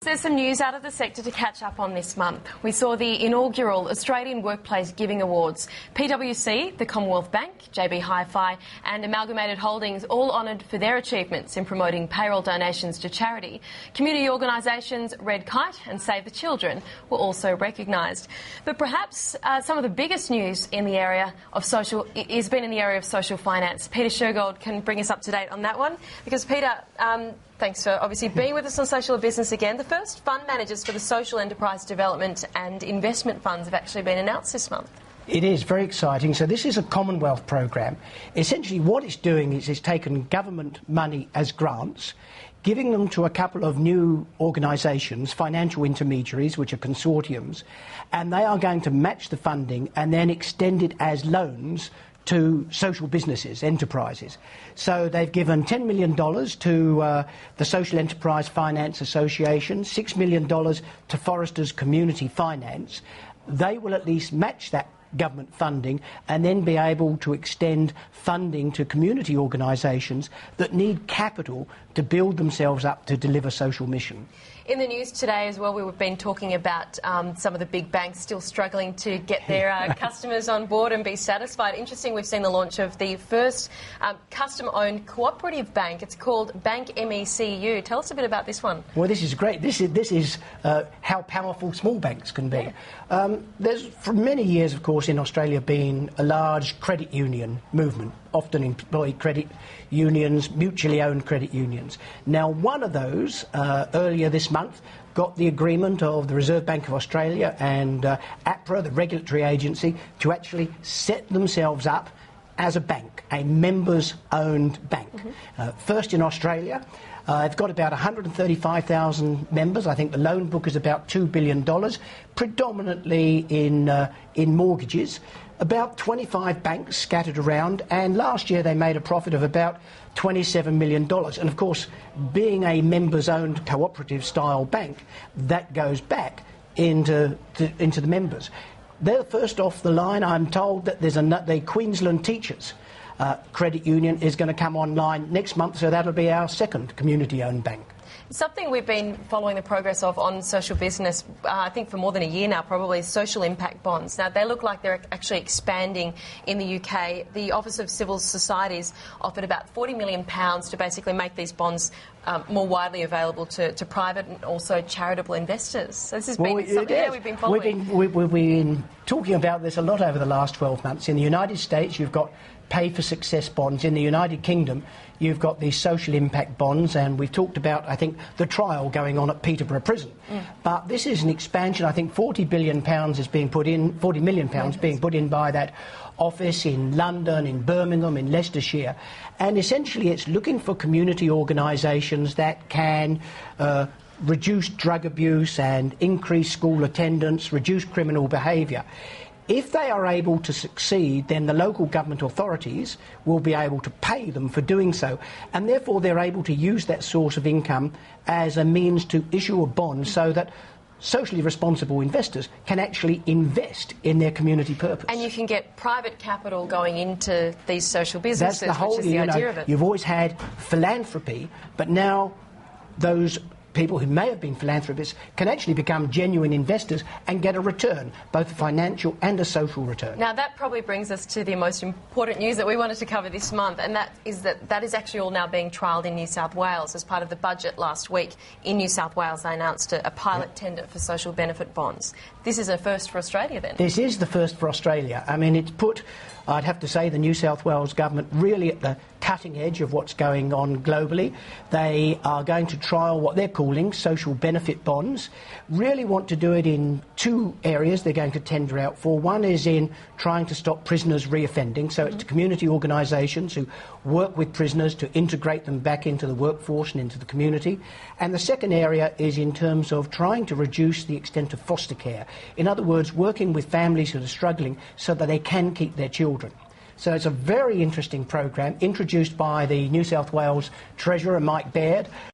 There's some news out of the sector to catch up on this month. We saw the inaugural Australian Workplace Giving Awards. PwC, the Commonwealth Bank, JB Hi-Fi and Amalgamated Holdings all honoured for their achievements in promoting payroll donations to charity. Community organisations Red Kite and Save the Children were also recognised. But perhaps some of the biggest news in the area of social has been in the area of social finance. Peter Shergold can bring us up to date on that one. Because Peter, thanks for obviously being with us on Social Business again. The first fund managers for the social enterprise development and investment funds have actually been announced this month. It is very exciting. So this is a Commonwealth program. Essentially what it's doing is it's taken government money as grants, giving them to a couple of new organisations, financial intermediaries, which are consortiums, and they are going to match the funding and then extend it as loans to social businesses, enterprises. So they've given $10 million to the Social Enterprise Finance Association, $6 million to Foresters Community Finance. They will at least match that government funding and then be able to extend funding to community organisations that need capital to build themselves up to deliver social mission. In the news today as well, we've been talking about some of the big banks still struggling to get their customers on board and be satisfied. Interesting, we've seen the launch of the first customer-owned cooperative bank. It's called BankMECU. Tell us a bit about this one. Well, this is great. This is how powerful small banks can be. There's, for many years, of course, in Australia been a large credit union movement, often employed credit unions, mutually owned credit unions. Now, one of those, earlier this month, got the agreement of the Reserve Bank of Australia and APRA, the regulatory agency, to actually set themselves up as a bank, a members-owned bank. First in Australia. It's got about 135,000 members. I think the loan book is about $2 billion, predominantly in mortgages. About 25 banks scattered around, and last year they made a profit of about $27 million. And of course, being a members-owned cooperative-style bank, that goes back into the members. They're first off the line. I'm told that there's the Queensland Teachers credit union is going to come online next month, so that'll be our second community-owned bank. Something we've been following the progress of on Social Business, I think for more than a year now, probably, is social impact bonds. Now, they look like they're actually expanding in the UK. The Office of Civil Societies offered about £40 million to basically make these bonds more widely available to private and also charitable investors. So this has been something we've been following. We've been talking about this a lot over the last 12 months. In the United States, you've got pay for success bonds. In the United Kingdom, you've got these social impact bonds, and we've talked about, I think, the trial going on at Peterborough Prison. But this is an expansion. I think £40 million is being put in, £40 million being put in by that office in London, in Birmingham, in Leicestershire. And essentially it's looking for community organisations that can reduce drug abuse and increase school attendance, reduce criminal behaviour. If they are able to succeed, then the local government authorities will be able to pay them for doing so, and therefore they're able to use that source of income as a means to issue a bond so that socially responsible investors can actually invest in their community purpose. And you can get private capital going into these social businesses, that's the whole, which is the idea of it. You've always had philanthropy, but now those people who may have been philanthropists can actually become genuine investors and get a return, both a financial and a social return. Now, that probably brings us to the most important news that we wanted to cover this month, and that is actually all now being trialled in New South Wales. As part of the budget last week in New South Wales, they announced a pilot tender for social benefit bonds. This is a first for Australia, then? This is the first for Australia. I mean, it's put, I'd have to say, the New South Wales government really at the cutting edge of what's going on globally. They are going to trial what they're calling social benefit bonds. Really want to do it in two areas they're going to tender out for. One is in trying to stop prisoners reoffending, so it's to community organisations who work with prisoners to integrate them back into the workforce and into the community. And the second area is in terms of trying to reduce the extent of foster care. In other words, working with families who are struggling so that they can keep their children. So it's a very interesting program introduced by the New South Wales Treasurer, Mike Baird.